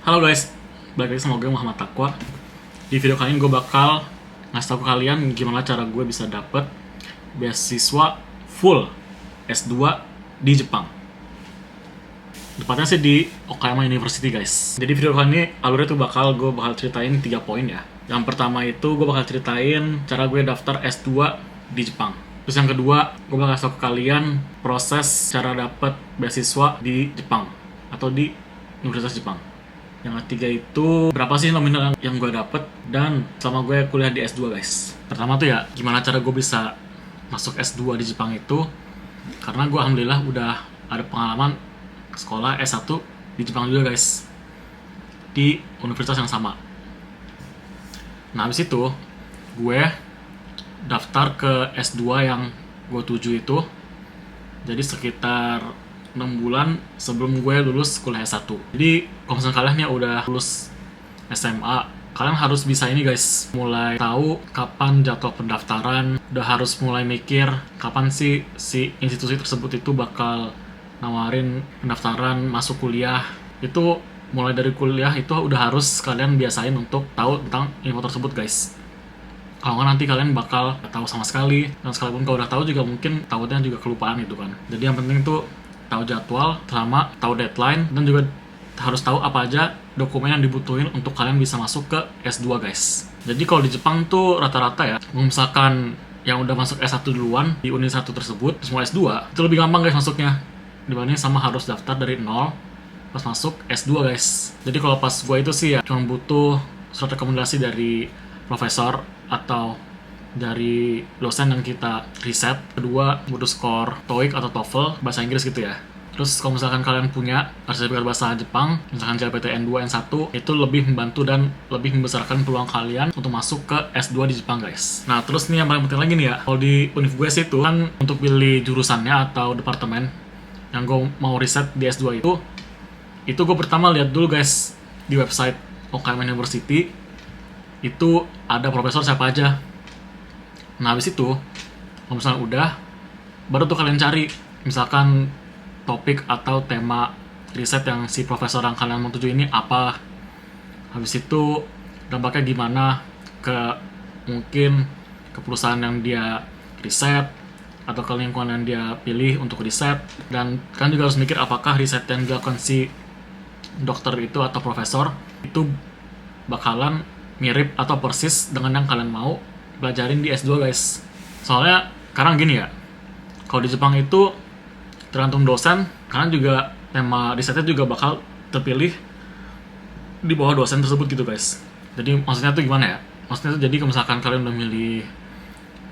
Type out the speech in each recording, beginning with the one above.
Halo guys, balik lagi sama gue Muhammad Taqwa. Di video kali ini gue bakal ngasih tau ke kalian gimana cara gue bisa dapet beasiswa full S2 di Jepang. Tepatnya sih di Okayama University guys. Jadi video kali ini alurnya tuh gue bakal ceritain 3 poin ya. Yang pertama itu gue bakal ceritain cara gue daftar S2 di Jepang. Terus yang kedua, gue bakal kasih tau ke kalian proses cara dapet beasiswa di Jepang atau di Universitas Jepang. Yang ketiga itu berapa sih nominal yang gue dapet dan selama gue kuliah di S2 guys. Pertama tuh ya, gimana cara gue bisa masuk S2 di Jepang itu. Karena gue alhamdulillah udah ada pengalaman sekolah S1 di Jepang juga guys, di universitas yang sama. Nah habis itu gue daftar ke S2 yang gue tuju itu. Jadi sekitar 6 bulan sebelum gue lulus kuliah S1. Jadi kalau misalnya kalian ya udah lulus SMA, kalian harus bisa ini guys, mulai tahu kapan jadwal pendaftaran, udah harus mulai mikir kapan sih si institusi tersebut itu bakal nawarin pendaftaran masuk kuliah. Itu mulai dari kuliah itu udah harus kalian biasain untuk tahu tentang info tersebut guys. Kalau nggak nanti kalian bakal tahu sama sekali, dan sekalipun kalau udah tahu juga mungkin tahunya juga kelupaan gitu kan. Jadi yang penting tuh tahu jadwal, sama tahu deadline, dan juga harus tahu apa aja dokumen yang dibutuhin untuk kalian bisa masuk ke S2 guys. Jadi kalau di Jepang tuh rata-rata ya, misalkan yang udah masuk S1 duluan di Uni 1 tersebut, semua S2, itu lebih gampang guys masuknya dibanding sama harus daftar dari nol pas masuk S2 guys. Jadi kalau pas gue itu sih ya cuma butuh surat rekomendasi dari profesor atau dari dosen yang kita riset. Kedua, butuh skor TOEIC atau TOEFL bahasa Inggris gitu ya. Terus kalau misalkan kalian punya sertifikat bahasa Jepang, misalkan JLPT N2, N1, itu lebih membantu dan lebih membesarkan peluang kalian untuk masuk ke S2 di Jepang guys. Nah terus nih yang paling penting lagi nih ya, kalau di univ gue sih itu kan untuk pilih jurusannya atau departemen yang gue mau riset di S2 itu gue pertama lihat dulu guys di website Okayama University itu ada profesor siapa aja. Nah habis itu, kalau misalnya udah, baru tuh kalian cari misalkan topik atau tema riset yang si profesor yang kalian mau tuju ini apa. Habis itu dampaknya gimana ke mungkin ke perusahaan yang dia riset atau ke lingkungan yang dia pilih untuk riset. Dan kalian juga harus mikir apakah riset yang dilakukan si dokter itu atau profesor itu bakalan mirip atau persis dengan yang kalian mau pelajarin di S2 guys. Soalnya sekarang gini ya, kalau di Jepang itu tergantung dosen, karena juga tema risetnya juga bakal terpilih di bawah dosen tersebut gitu guys. Jadi maksudnya tuh gimana ya? Maksudnya tuh jadi kalau misalkan kalian udah milih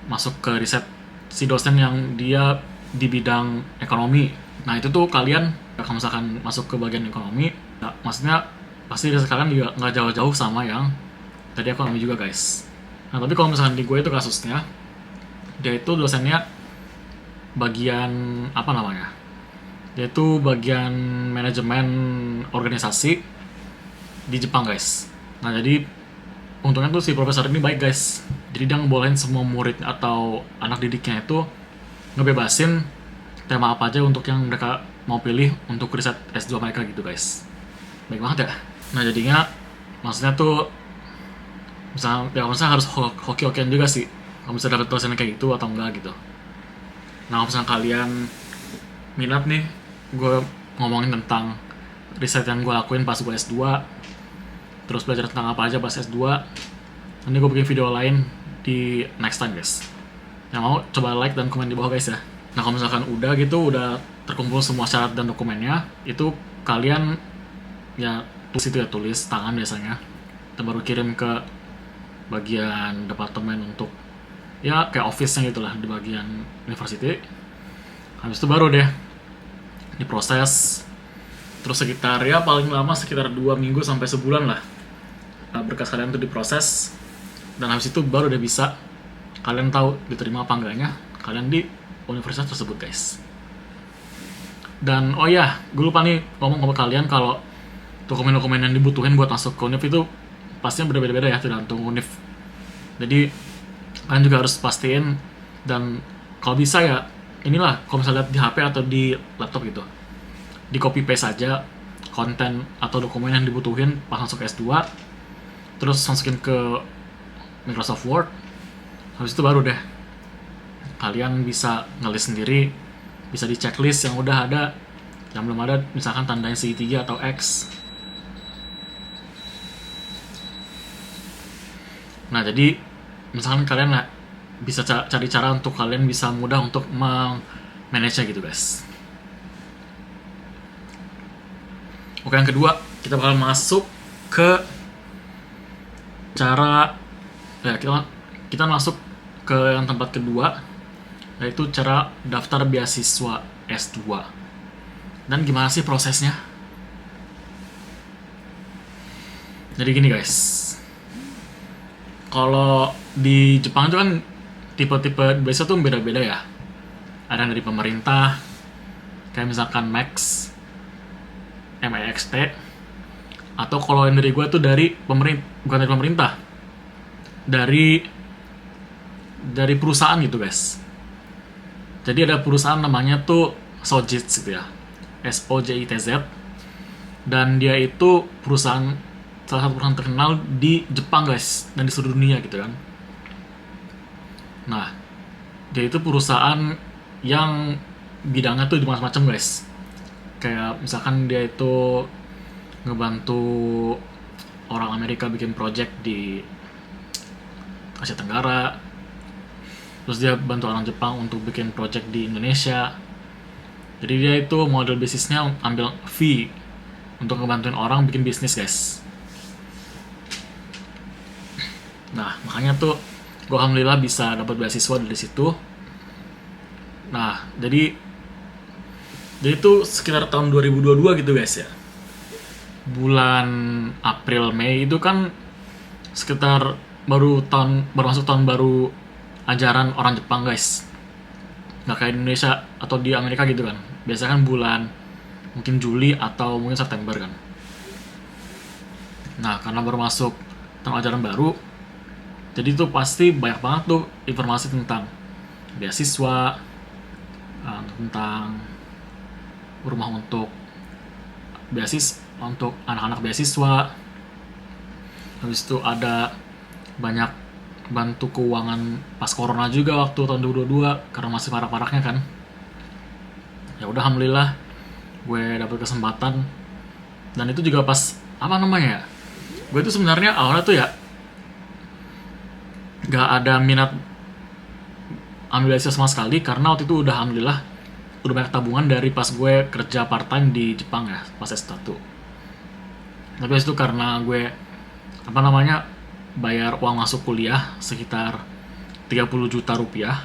masuk ke riset si dosen yang dia di bidang ekonomi, nah itu tuh kalian kalau misalkan masuk ke bagian ekonomi, nah, maksudnya pasti riset kalian juga nggak jauh-jauh sama yang tadi ekonomi juga guys. Nah tapi kalau misalkan di gue itu kasusnya, dia itu dosennya bagian apa namanya? Dia itu bagian manajemen organisasi di Jepang guys. Nah jadi untungnya tuh si profesor ini baik guys. Jadi dia ngebolehin semua murid atau anak didiknya itu ngebebasin tema apa aja untuk yang mereka mau pilih untuk riset S2 mereka gitu guys. Baik banget ya. Nah jadinya maksudnya tuh misalnya harus hoki-hokian juga sih kalau misalnya dapet dosen kayak gitu atau enggak gitu. Nah kalau misalnya kalian minat nih gue ngomongin tentang riset yang gue lakuin pas gue S2, terus belajar tentang apa aja pas S2, nanti gue bikin video lain di next time guys. Yang mau coba like dan komen di bawah guys ya. Nah kalau misalkan udah gitu, udah terkumpul semua syarat dan dokumennya, itu kalian ya tulis tangan biasanya, kita baru kirim ke bagian departemen untuk ya kayak office-nya gitulah di bagian university. Habis itu baru deh diproses. Terus sekitar ya paling lama sekitar 2 minggu sampai sebulan lah berkas kalian tuh diproses. Dan habis itu baru deh bisa kalian tahu diterima apa enggaknya kalian di universitas tersebut guys. Dan oh ya, gue lupa nih ngomong ke kalian kalau dokumen-dokumen yang dibutuhin buat masuk ke univ itu pastinya berbeda-beda ya tergantung univ. Jadi kalian juga harus pastiin, dan kalau bisa ya inilah kalau misalnya lihat di HP atau di laptop gitu, di copy paste aja konten atau dokumen yang dibutuhin pas masuk S2, terus masukin ke Microsoft Word. Habis itu baru deh kalian bisa ngelis sendiri, bisa di checklist yang udah ada, yang belum ada misalkan tandain segitiga atau X. Nah jadi misalkan kalian bisa cari cara untuk kalian bisa mudah untuk manage gitu guys. Oke, yang kedua kita bakal masuk ke cara kita masuk ke yang tempat kedua, yaitu cara daftar beasiswa S2. Dan gimana sih prosesnya? Jadi gini guys, kalau di Jepang itu kan tipe-tipe beasiswa tuh beda-beda ya. Ada yang dari pemerintah, kayak misalkan Max, MEXT, atau kalau yang dari gue tuh dari bukan dari pemerintah, dari perusahaan gitu guys. Jadi ada perusahaan namanya tuh Sojitz gitu ya, SOJITZ, dan dia itu salah satu perusahaan terkenal di Jepang guys, dan di seluruh dunia gitu kan. Nah, dia itu perusahaan yang bidangnya tuh di macam-macam guys. Kayak misalkan dia itu ngebantu orang Amerika bikin project di Asia Tenggara, terus dia bantu orang Jepang untuk bikin project di Indonesia. Jadi dia itu model bisnisnya ambil fee untuk ngebantuin orang bikin bisnis guys. Nah makanya tuh gue alhamdulillah bisa dapat beasiswa dari situ. Nah jadi itu sekitar tahun 2022 gitu guys ya. Bulan April Mei itu kan sekitar baru masuk tahun baru ajaran orang Jepang guys. Nggak kayak Indonesia atau di Amerika gitu kan. Biasanya kan bulan mungkin Juli atau mungkin September kan. Nah karena baru masuk tahun ajaran baru, jadi tuh pasti banyak banget tuh informasi tentang beasiswa, tentang rumah untuk untuk anak-anak beasiswa. Habis itu ada banyak bantu keuangan pas corona juga waktu tahun 2022 karena masih parah-parahnya kan. Ya udah alhamdulillah gue dapet kesempatan, dan itu juga pas gue itu sebenarnya awalnya tuh ya gak ada minat ambil beasiswa sama sekali, karena waktu itu udah alhamdulillah udah banyak tabungan dari pas gue kerja part time di Jepang ya pas S1. Tapi itu karena gue bayar uang masuk kuliah sekitar 30 juta rupiah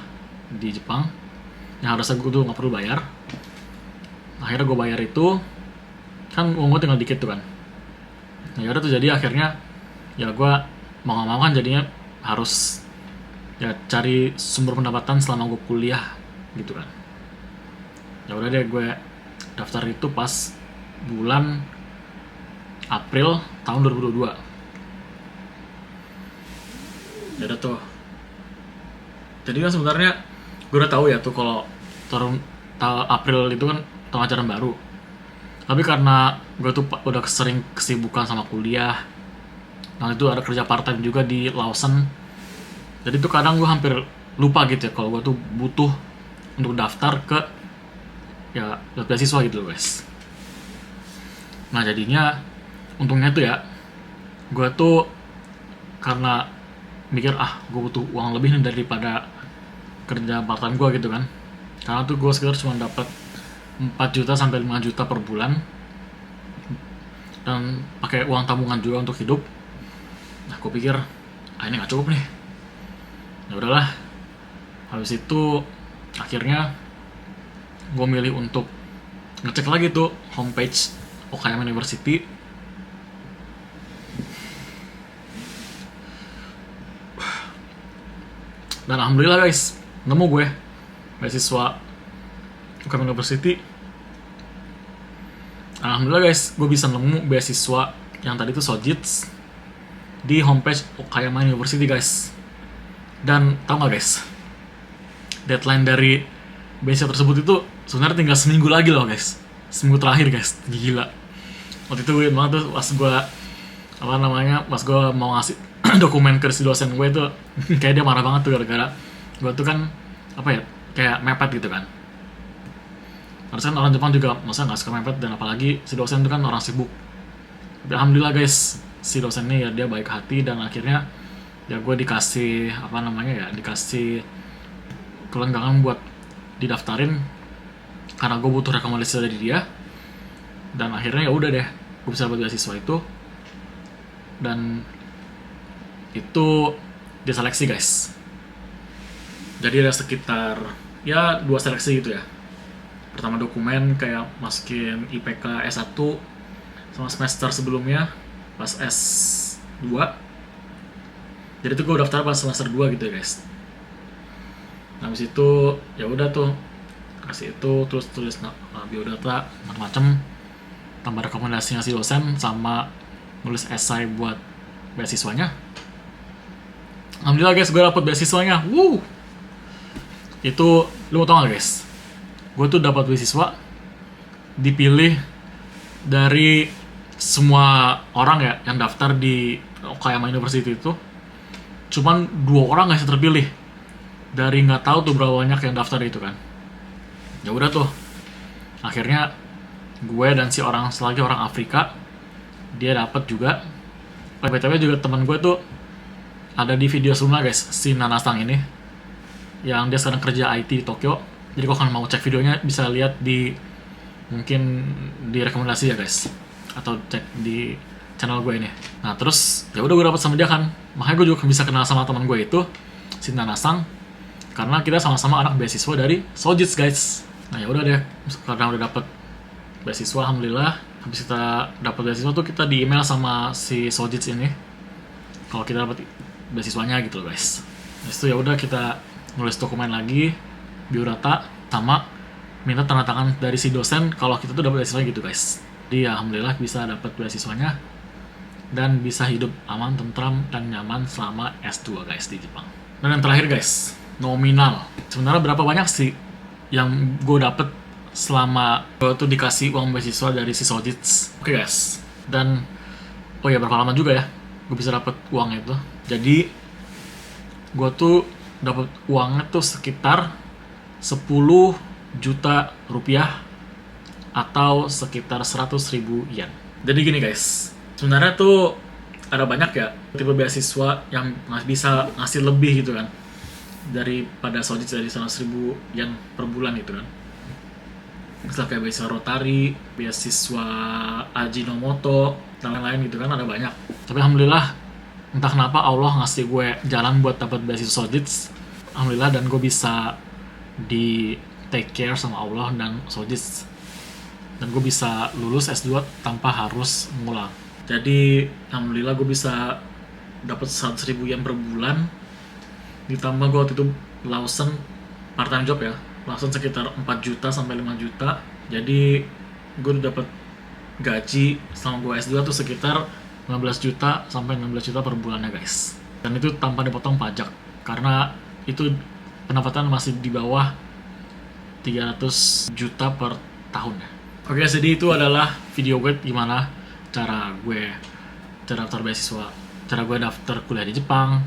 di Jepang yang harusnya gue tuh gak perlu bayar. Akhirnya gue bayar itu, kan uang gue tinggal dikit tuh kan. Nah yaudah tuh jadi akhirnya ya gue mau gak mau kan jadinya harus ya cari sumber pendapatan selama gue kuliah gitu kan. Ya udah deh gue daftar itu pas bulan April tahun 2022. Ya udah tuh. Jadi kan sebenarnya gue udah tahu ya tuh kalau tahun April itu kan tahun ajaran baru. Tapi karena gue tuh udah sering kesibukan sama kuliah, nah itu ada kerja part time juga di Lawson. Jadi tuh kadang gue hampir lupa gitu ya kalau gue tuh butuh untuk daftar ke ya beasiswa gitu loh guys. Nah jadinya untungnya tuh ya gue tuh karena mikir gue butuh uang lebih nih daripada kerja part time gue gitu kan. Karena tuh gue sekitar cuma dapat 4 juta sampai 5 juta per bulan, dan pakai uang tabungan juga untuk hidup. Nah gue pikir ini nggak cukup nih. Ya udahlah. Habis itu akhirnya gue milih untuk ngecek lagi tuh homepage Okayama University. Dan alhamdulillah guys, nemu gue beasiswa Okayama University. Alhamdulillah guys, gue bisa nemu beasiswa yang tadi tuh Sojitz di homepage Okayama University guys. Dan tau gak guys, deadline dari beasiswa tersebut itu sebenarnya tinggal seminggu lagi loh guys. Seminggu terakhir guys, gila. Waktu itu weird banget tuh pas gue pas gue mau ngasih dokumen ke si dosen gue tuh kayak dia marah banget tuh gara-gara gue tuh kan kayak mepet gitu kan. Harus kan orang Jepang juga maksudnya nggak suka mepet, dan apalagi si dosen tuh kan orang sibuk. Tapi alhamdulillah guys, si dosen ini ya dia baik hati, dan akhirnya ya gue dikasih dikasih kelenggangan buat didaftarin karena gue butuh rekomendasi dari dia. Dan akhirnya ya udah deh, gue bisa dapat beasiswa itu, dan itu diseleksi guys. Jadi ada sekitar ya 2 seleksi gitu ya. Pertama dokumen kayak masukin IPK S1 sama semester sebelumnya pas S2. Jadi itu gue daftar pas semester 2 gitu ya guys. Nah, habis itu ya udah tuh kasih itu, terus tulis biodata macam-macam, tambah rekomendasi ngasih dosen, sama nulis esai buat beasiswanya. Alhamdulillah guys, gue dapet beasiswanya. Itu lu mau tau gak guys? Gue tuh dapat beasiswa dipilih dari semua orang ya yang daftar di Okayama University itu. Cuman 2 orang guys terpilih dari nggak tahu tuh berapa banyak yang daftar itu kan. Ya udah tuh, akhirnya gue dan si orang lagi orang Afrika dia dapat juga. BTW juga teman gue tuh ada di video sebelumnya guys, si Nanasang ini yang dia sekarang kerja IT di Tokyo. Jadi kalau kalian mau cek videonya bisa lihat mungkin di rekomendasi ya guys, atau cek di channel gue ini. Nah terus ya udah gue dapat sama dia kan, makanya gue juga bisa kenal sama teman gue itu si Nanasang, karena kita sama-sama anak beasiswa dari Sojitz guys. Nah ya udah deh, karena udah dapat beasiswa alhamdulillah. Habis kita dapat beasiswa tuh kita di email sama si Sojitz ini kalau kita dapat beasiswanya gitu loh guys. Habis itu ya udah kita nulis dokumen lagi, biodata, sama minta tanda tangan dari si dosen kalau kita tuh dapat beasiswa gitu guys. Jadi ya alhamdulillah bisa dapat beasiswanya dan bisa hidup aman, tentram, dan nyaman selama S2 guys di Jepang. Dan yang terakhir guys, nominal. Sebenarnya berapa banyak sih yang gue dapet selama gue tuh dikasih uang beasiswa dari si Sojitz? Oke guys, dan oh ya berapa lama juga ya gue bisa dapet uang itu. Jadi gue tuh dapet uangnya tuh sekitar 10 juta rupiah atau sekitar 100.000 yen. Jadi gini guys, sebenarnya tuh ada banyak ya tipe beasiswa yang bisa ngasih lebih gitu kan daripada Sojitz, dari 100.000 yen per bulan gitu kan. Misalnya kayak beasiswa Rotary, beasiswa Ajinomoto, dan lain-lain gitu kan, ada banyak. Tapi alhamdulillah entah kenapa Allah ngasih gue jalan buat dapat beasiswa Sojitz. Alhamdulillah, dan gue bisa di take care sama Allah dan Sojitz, dan gue bisa lulus S2 tanpa harus ngulang. Jadi alhamdulillah gue bisa dapat 100.000 yen per bulan, ditambah gue waktu itu Lawson part time job ya, Lawson sekitar 4 juta sampai 5 juta. Jadi gue udah dapat gaji selama gue S2 tuh sekitar 15 juta sampai 16 juta per bulannya guys. Dan itu tanpa dipotong pajak, karena itu pendapatan masih di bawah 300 juta per tahun ya. Oke, jadi itu adalah video gue gimana cara daftar beasiswa, cara gue daftar kuliah di Jepang,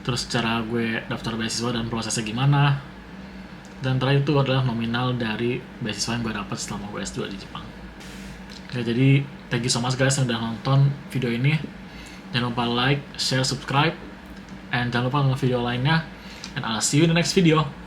terus cara gue daftar beasiswa dan prosesnya gimana, dan terakhir itu adalah nominal dari beasiswa yang gue dapat selama gue S2 di Jepang. Oke, jadi thank you so much guys yang udah nonton video ini. Jangan lupa like, share, subscribe, and jangan lupa nonton video lainnya, and I'll see you in the next video.